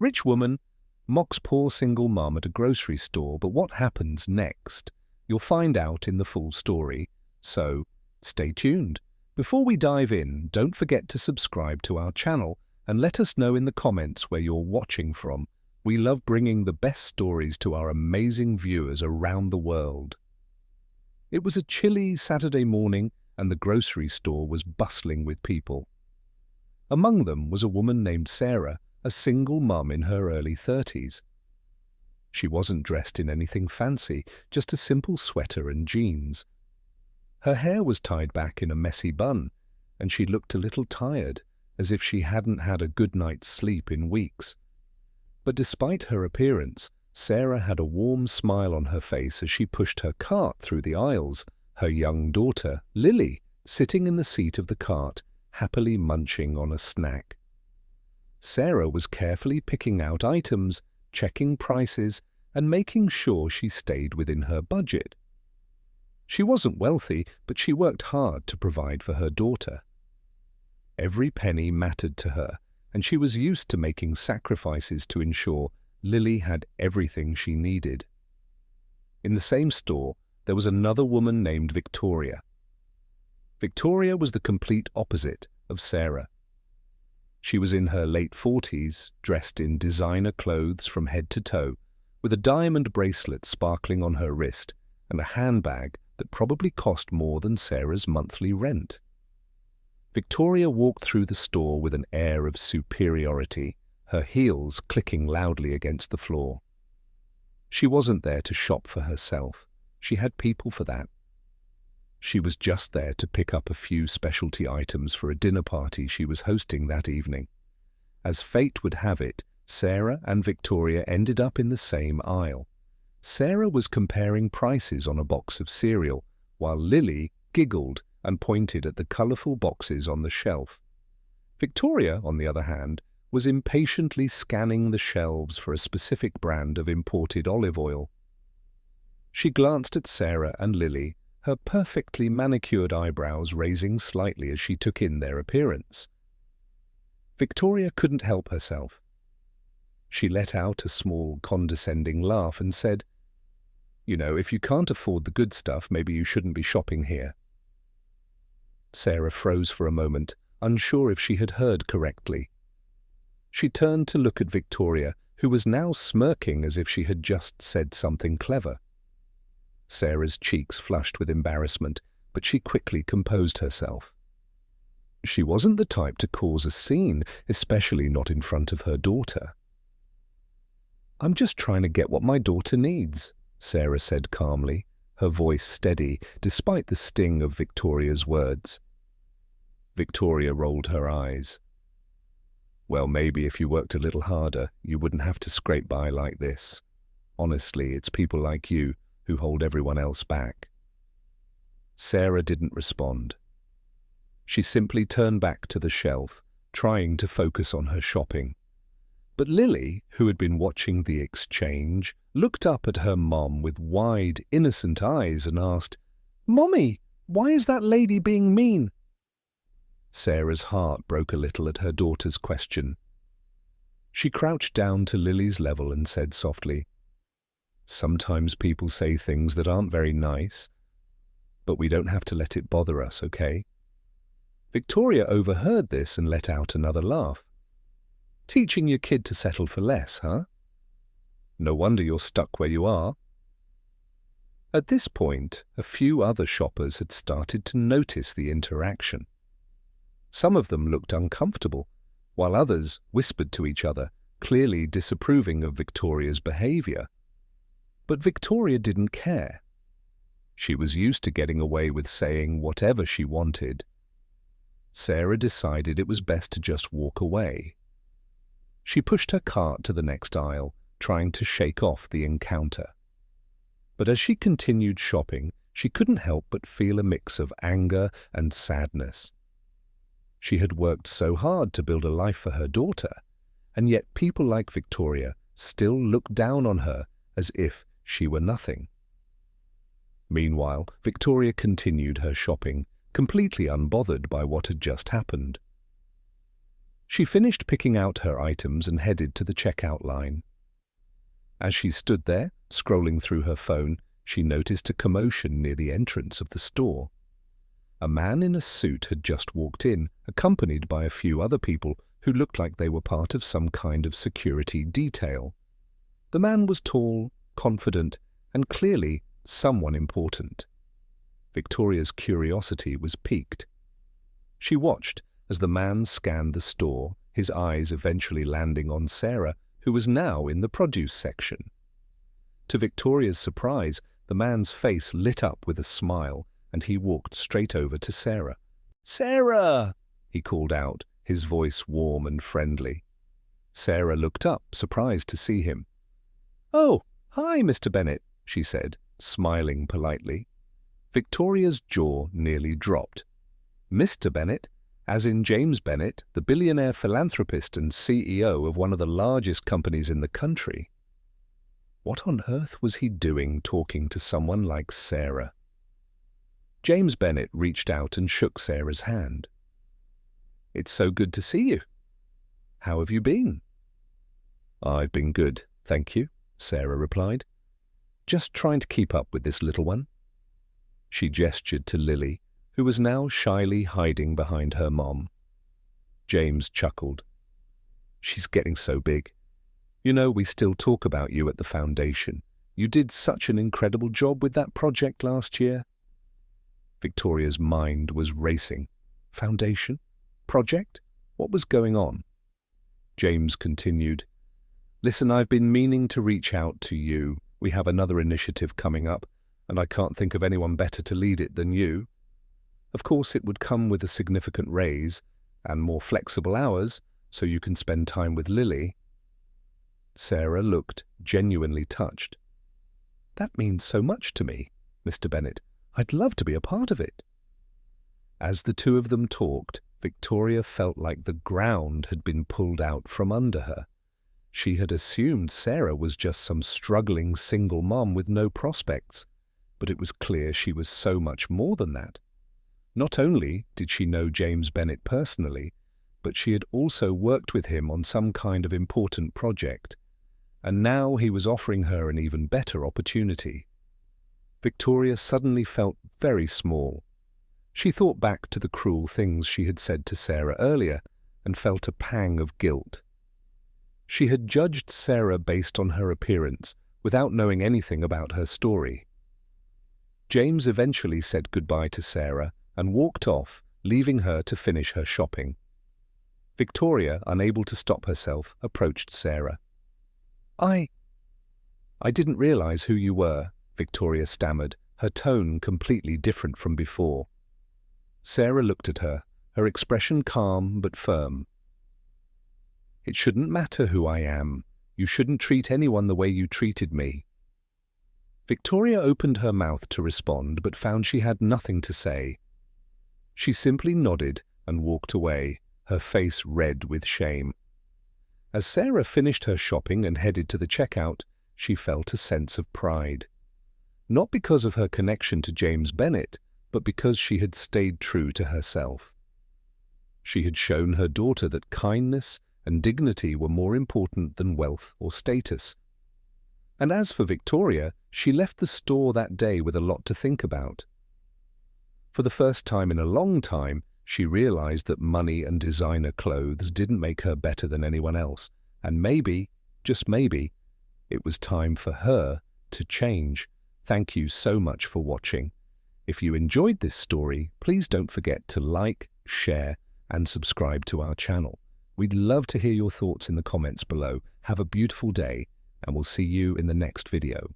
Rich woman mocks poor single mom at a grocery store, but what happens next? You'll find out in the full story, so stay tuned. Before we dive in, don't forget to subscribe to our channel and let us know in the comments where you're watching from. We love bringing the best stories to our amazing viewers around the world. It was a chilly Saturday morning and the grocery store was bustling with people. Among them was a woman named Sarah, a single mum in her early 30s. She wasn't dressed in anything fancy, just a simple sweater and jeans. Her hair was tied back in a messy bun, and she looked a little tired, as if she hadn't had a good night's sleep in weeks. But despite her appearance, Sarah had a warm smile on her face as she pushed her cart through the aisles, her young daughter, Lily, sitting in the seat of the cart, happily munching on a snack. Sarah was carefully picking out items, checking prices, and making sure she stayed within her budget. She wasn't wealthy, but she worked hard to provide for her daughter. Every penny mattered to her, and she was used to making sacrifices to ensure Lily had everything she needed. In the same store, there was another woman named Victoria. Victoria was the complete opposite of Sarah. She was in her late 40s, dressed in designer clothes from head to toe, with a diamond bracelet sparkling on her wrist and a handbag that probably cost more than Sarah's monthly rent. Victoria walked through the store with an air of superiority, her heels clicking loudly against the floor. She wasn't there to shop for herself. She had people for that. She was just there to pick up a few specialty items for a dinner party she was hosting that evening. As fate would have it, Sarah and Victoria ended up in the same aisle. Sarah was comparing prices on a box of cereal, while Lily giggled and pointed at the colourful boxes on the shelf. Victoria, on the other hand, was impatiently scanning the shelves for a specific brand of imported olive oil. She glanced at Sarah and Lily, her perfectly manicured eyebrows raising slightly as she took in their appearance. Victoria couldn't help herself. She let out a small, condescending laugh and said, "You know, if you can't afford the good stuff, maybe you shouldn't be shopping here." Sarah froze for a moment, unsure if she had heard correctly. She turned to look at Victoria, who was now smirking as if she had just said something clever. Sarah's cheeks flushed with embarrassment, but she quickly composed herself. She wasn't the type to cause a scene, especially not in front of her daughter. "I'm just trying to get what my daughter needs," Sarah said calmly, her voice steady despite the sting of Victoria's words. Victoria rolled her eyes. "Well, maybe if you worked a little harder, you wouldn't have to scrape by like this. Honestly, it's people like you who hold everyone else back." Sarah didn't respond. She simply turned back to the shelf, trying to focus on her shopping. But Lily, who had been watching the exchange, looked up at her mom with wide, innocent eyes and asked, "Mommy, why is that lady being mean?" Sarah's heart broke a little at her daughter's question. She crouched down to Lily's level and said softly, "Sometimes people say things that aren't very nice, but we don't have to let it bother us, okay?" Victoria overheard this and let out another laugh. "Teaching your kid to settle for less, huh? No wonder you're stuck where you are." At this point, a few other shoppers had started to notice the interaction. Some of them looked uncomfortable, while others whispered to each other, clearly disapproving of Victoria's behavior. But Victoria didn't care. She was used to getting away with saying whatever she wanted. Sarah decided it was best to just walk away. She pushed her cart to the next aisle, trying to shake off the encounter. But as she continued shopping, she couldn't help but feel a mix of anger and sadness. She had worked so hard to build a life for her daughter, and yet people like Victoria still looked down on her as if she were nothing. Meanwhile, Victoria continued her shopping, completely unbothered by what had just happened. She finished picking out her items and headed to the checkout line. As she stood there, scrolling through her phone, she noticed a commotion near the entrance of the store. A man in a suit had just walked in, accompanied by a few other people who looked like they were part of some kind of security detail. The man was tall, confident, and clearly someone important. Victoria's curiosity was piqued. She watched as the man scanned the store, his eyes eventually landing on Sarah, who was now in the produce section. To Victoria's surprise, the man's face lit up with a smile, and he walked straight over to Sarah. "Sarah!" he called out, his voice warm and friendly. Sarah looked up, surprised to see him. "Oh, hi, Mr. Bennett," she said, smiling politely. Victoria's jaw nearly dropped. Mr. Bennett, as in James Bennett, the billionaire philanthropist and CEO of one of the largest companies in the country. What on earth was he doing talking to someone like Sarah? James Bennett reached out and shook Sarah's hand. "It's so good to see you. How have you been?" "I've been good, thank you," Sarah replied. "Just trying to keep up with this little one." She gestured to Lily, who was now shyly hiding behind her mom. James chuckled. "She's getting so big. You know, we still talk about you at the foundation. You did such an incredible job with that project last year." Victoria's mind was racing. Foundation? Project? What was going on? James continued. "Listen, I've been meaning to reach out to you. We have another initiative coming up, and I can't think of anyone better to lead it than you. Of course, it would come with a significant raise and more flexible hours, so you can spend time with Lily." Sarah looked genuinely touched. "That means so much to me, Mr. Bennett. I'd love to be a part of it." As the two of them talked, Victoria felt like the ground had been pulled out from under her. She had assumed Sarah was just some struggling single mom with no prospects, but it was clear she was so much more than that. Not only did she know James Bennett personally, but she had also worked with him on some kind of important project, and now he was offering her an even better opportunity. Victoria suddenly felt very small. She thought back to the cruel things she had said to Sarah earlier and felt a pang of guilt. She had judged Sarah based on her appearance without knowing anything about her story. James eventually said goodbye to Sarah and walked off, leaving her to finish her shopping. Victoria, unable to stop herself, approached Sarah. I didn't realize who you were," Victoria stammered, her tone completely different from before. Sarah looked at her, her expression calm but firm. "It shouldn't matter who I am. You shouldn't treat anyone the way you treated me." Victoria opened her mouth to respond but found she had nothing to say. She simply nodded and walked away, her face red with shame. As Sarah finished her shopping and headed to the checkout, she felt a sense of pride. Not because of her connection to James Bennett, but because she had stayed true to herself. She had shown her daughter that kindness and dignity were more important than wealth or status. And as for Victoria, she left the store that day with a lot to think about. For the first time in a long time, she realized that money and designer clothes didn't make her better than anyone else, and maybe, just maybe, it was time for her to change. Thank you so much for watching. If you enjoyed this story, please don't forget to like, share, and subscribe to our channel. We'd love to hear your thoughts in the comments below. Have a beautiful day, and we'll see you in the next video.